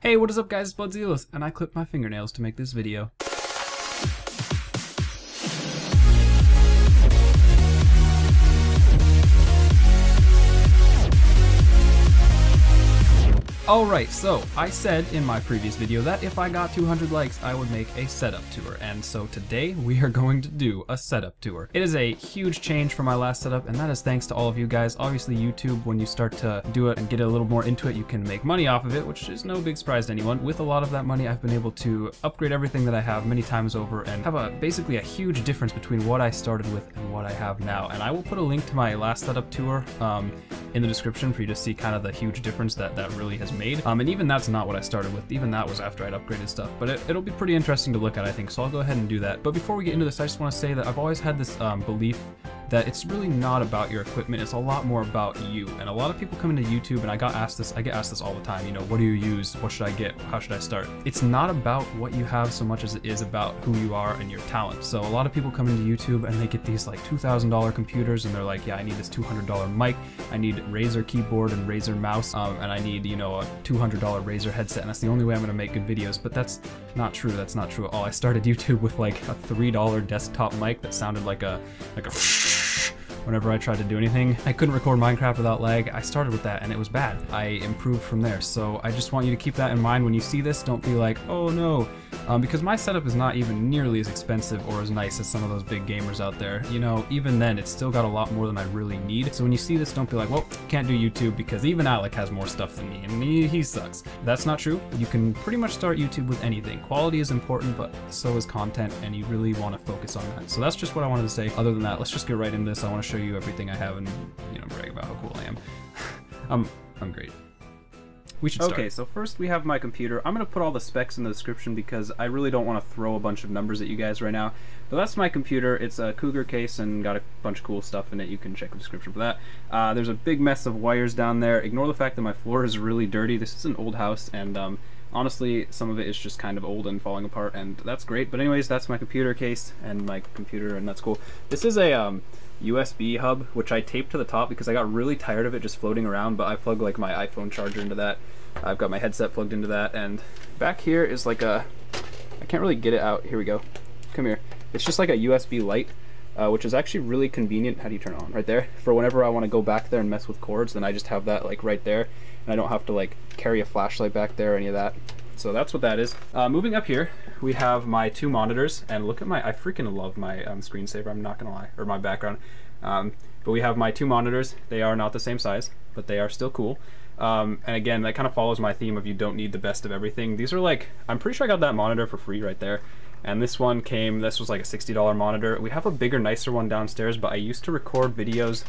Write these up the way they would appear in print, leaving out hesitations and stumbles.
Hey, what is up guys, it's BloodZelos, and I clipped my fingernails to make this video. Alright, so I said in my previous video that if I got 200 likes, I would make a setup tour, and so today we are going to do a setup tour. It is a huge change from my last setup, and that is thanks to all of you guys. Obviously YouTube, when you start to do it and get a little more into it, you can make money off of it, which is no big surprise to anyone. With a lot of that money, I've been able to upgrade everything that I have many times over and have basically a huge difference between what I started with and what I have now. And I will put a link to my last setup tour in the description for you to see kind of the huge difference that really has made. And even that's not what I started with. Even that was after I'd upgraded stuff. But it'll be pretty interesting to look at, I think, so I'll go ahead and do that. But before we get into this, I just want to say that I've always had this belief that it's really not about your equipment, it's a lot more about you. And a lot of people come into YouTube, and I get asked this all the time, you know, what do you use? What should I get? How should I start? It's not about what you have so much as it is about who you are and your talent. So a lot of people come into YouTube and they get these like $2,000 computers and they're like, yeah, I need this $200 mic, I need Razer keyboard and Razer mouse, and I need, you know, a $200 Razer headset, and that's the only way I'm gonna make good videos. But that's not true. That's not true at all. I started YouTube with like a $3 desktop mic that sounded like a whenever I tried to do anything. I couldn't record Minecraft without lag. I started with that and it was bad. I improved from there. So I just want you to keep that in mind when you see this. Don't be like, oh no, because my setup is not even nearly as expensive or as nice as some of those big gamers out there. You know, even then it's still got a lot more than I really need. So when you see this, don't be like, well, can't do YouTube because even Alec has more stuff than me and he sucks. That's not true. You can pretty much start YouTube with anything. Quality is important, but so is content, and you really want to focus on that. So that's just what I wanted to say. Other than that, let's just get right into this. I want to show you everything I have and, you know, brag about how cool I am. I'm great. We should start. Okay, so first we have my computer. I'm going to put all the specs in the description because I really don't want to throw a bunch of numbers at you guys right now. But that's my computer. It's a Cougar case and got a bunch of cool stuff in it. You can check the description for that. There's a big mess of wires down there. Ignore the fact that my floor is really dirty. This is an old house, and honestly, some of it is just kind of old and falling apart, and that's great. But anyways, that's my computer case and my computer, and that's cool. This is a USB hub, which I taped to the top because I got really tired of it just floating around, but I plug like my iPhone charger into that. I've got my headset plugged into that, and back here is like a, I can't really get it out. Here we go. Come here. It's just like a USB light, which is actually really convenient. How do you turn it on? Right there. For whenever I want to go back there and mess with cords, then I just have that like right there, and I don't have to like carry a flashlight back there or any of that. So that's what that is. Moving up here, we have my two monitors, and look at my, I freaking love my screensaver, I'm not gonna lie, or my background. But we have my two monitors. They are not the same size, but they are still cool. And again, that kind of follows my theme of you don't need the best of everything. These are like, I'm pretty sure I got that monitor for free right there. And this one came, this was like a $60 monitor. We have a bigger, nicer one downstairs, but I used to record videos.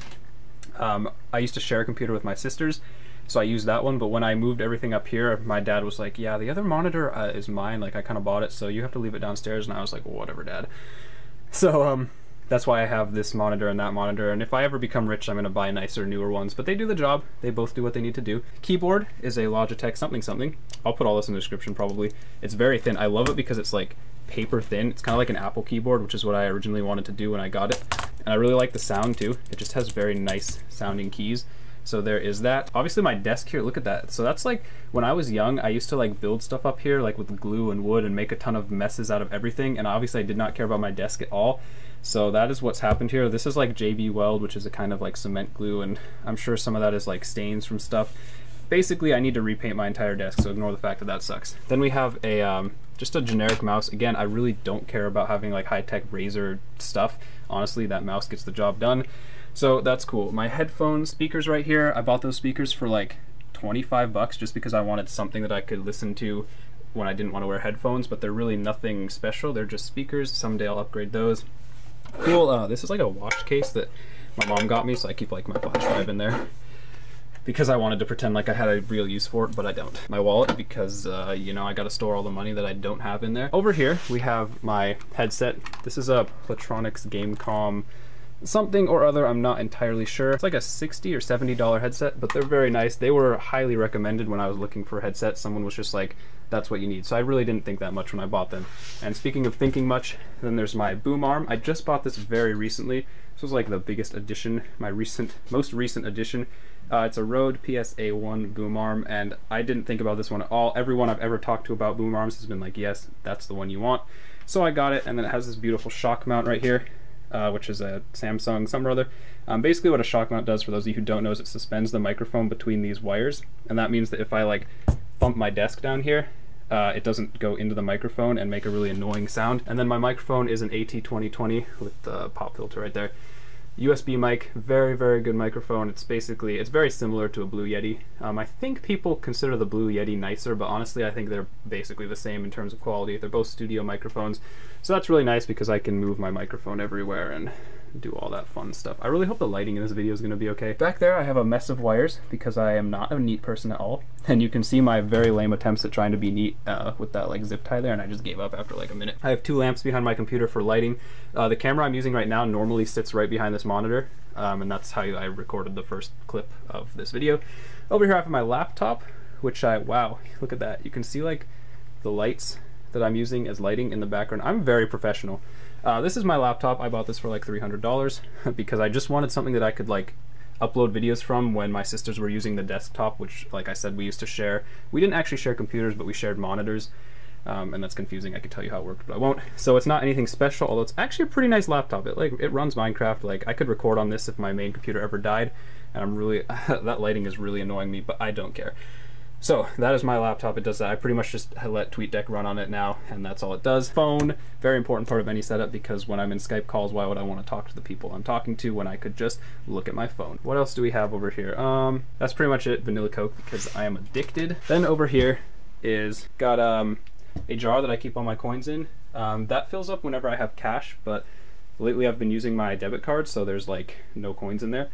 I used to share a computer with my sisters, so I used that one. But when I moved everything up here, my dad was like, yeah, the other monitor is mine, like I kind of bought it, so you have to leave it downstairs. And I was like, well, whatever, Dad. So that's why I have this monitor and that monitor, and if I ever become rich, I'm going to buy nicer, newer ones, but they do the job. They both do what they need to do. Keyboard is a Logitech something. I'll put all this in the description probably. It's very thin. I love it because it's like paper thin. It's kind of like an Apple keyboard, which is what I originally wanted to do when I got it. And I really like the sound too. It just has very nice sounding keys. So there is that. Obviously my desk here, look at that. So that's like, when I was young, I used to like build stuff up here like with glue and wood and make a ton of messes out of everything, and obviously I did not care about my desk at all. So that is what's happened here. This is like JB Weld, which is a kind of like cement glue, and I'm sure some of that is like stains from stuff. Basically, I need to repaint my entire desk, so ignore the fact that that sucks. Then we have a just a generic mouse. Again, I really don't care about having like high-tech Razer stuff. Honestly, that mouse gets the job done. So that's cool. My headphone speakers right here, I bought those speakers for like 25 bucks just because I wanted something that I could listen to when I didn't want to wear headphones, but they're really nothing special. They're just speakers. Someday I'll upgrade those. Cool. This is like a watch case that my mom got me, so I keep like my flash drive in there because I wanted to pretend like I had a real use for it, but I don't. My wallet, because you know, I gotta store all the money that I don't have in there. Over here we have my headset. This is a Platronics GameCom something or other, I'm not entirely sure. It's like a $60 or $70 headset, but they're very nice. They were highly recommended when I was looking for a headset. Someone was just like, that's what you need. So I really didn't think that much when I bought them. And speaking of thinking much, then there's my boom arm. I just bought this very recently. This was like the biggest addition, my most recent addition. It's a Rode PSA1 boom arm, and I didn't think about this one at all. Everyone I've ever talked to about boom arms has been like, yes, that's the one you want. So I got it, and then it has this beautiful shock mount right here, which is a Samsung something or other. Basically what a shock mount does, for those of you who don't know, is it suspends the microphone between these wires, and that means that if I like bump my desk down here, it doesn't go into the microphone and make a really annoying sound. And then my microphone is an AT2020 with the pop filter right there. USB mic, very, very good microphone. It's very similar to a Blue Yeti. I think people consider the Blue Yeti nicer, but honestly I think they're basically the same in terms of quality. They're both studio microphones, so that's really nice because I can move my microphone everywhere and do all that fun stuff. I really hope the lighting in this video is going to be okay. Back there I have a mess of wires because I am not a neat person at all, and you can see my very lame attempts at trying to be neat with that like zip tie there, and I just gave up after like a minute. I have two lamps behind my computer for lighting. The camera I'm using right now normally sits right behind this monitor, and that's how I recorded the first clip of this video. Over here I have my laptop, which wow, look at that. You can see like the lights that I'm using as lighting in the background. I'm very professional. This is my laptop. I bought this for like $300 because I just wanted something that I could like upload videos from when my sisters were using the desktop, which like I said we used to share. We didn't actually share computers, but we shared monitors, and that's confusing. I could tell you how it worked, but I won't. So it's not anything special, although it's actually a pretty nice laptop. It runs Minecraft. Like I could record on this if my main computer ever died, and I'm really that lighting is really annoying me, but I don't care. So that is my laptop. It does that. I pretty much just let TweetDeck run on it now, and that's all it does. Phone, very important part of any setup, because when I'm in Skype calls, why would I want to talk to the people I'm talking to when I could just look at my phone? What else do we have over here? That's pretty much it. Vanilla Coke, because I am addicted. Then over here is got a jar that I keep all my coins in. That fills up whenever I have cash, but lately I've been using my debit card, so there's like no coins in there.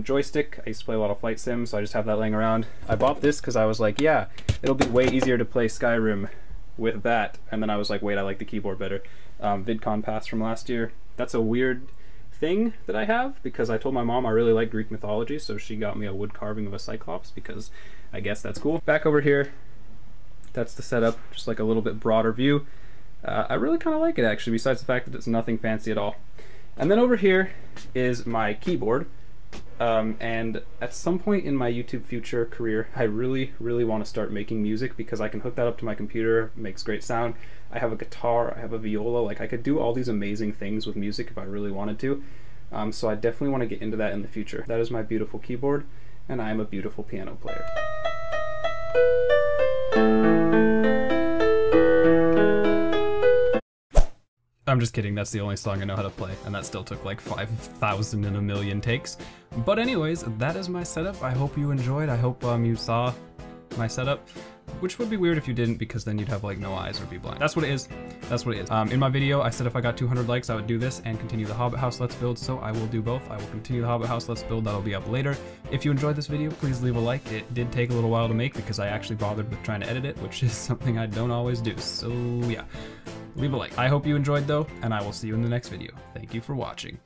Joystick, I used to play a lot of flight sim, so I just have that laying around. I bought this because I was like, yeah, it'll be way easier to play Skyrim with that, and then I was like, wait, I like the keyboard better. VidCon Pass from last year. That's a weird thing that I have, because I told my mom I really like Greek mythology, so she got me a wood carving of a Cyclops, because I guess that's cool. Back over here, that's the setup, just like a little bit broader view. I really kind of like it actually, besides the fact that it's nothing fancy at all. And then over here is my keyboard. And at some point in my YouTube future career, I really want to start making music, because I can hook that up to my computer. It makes great sound. I have a guitar, I have a viola, like I could do all these amazing things with music if I really wanted to. So I definitely want to get into that in the future. That is my beautiful keyboard, and I am a beautiful piano player. I'm just kidding, that's the only song I know how to play, and that still took like 5,000 and a million takes. But anyways, that is my setup. I hope you enjoyed. I hope you saw my setup, which would be weird if you didn't, because then you'd have like no eyes or be blind. That's what it is. That's what it is. In my video, I said if I got 200 likes, I would do this and continue the Hobbit House Let's Build, so I will do both. I will continue the Hobbit House Let's Build. That'll be up later. If you enjoyed this video, please leave a like. It did take a little while to make because I actually bothered with trying to edit it, which is something I don't always do. So yeah, leave a like. I hope you enjoyed though, and I will see you in the next video. Thank you for watching.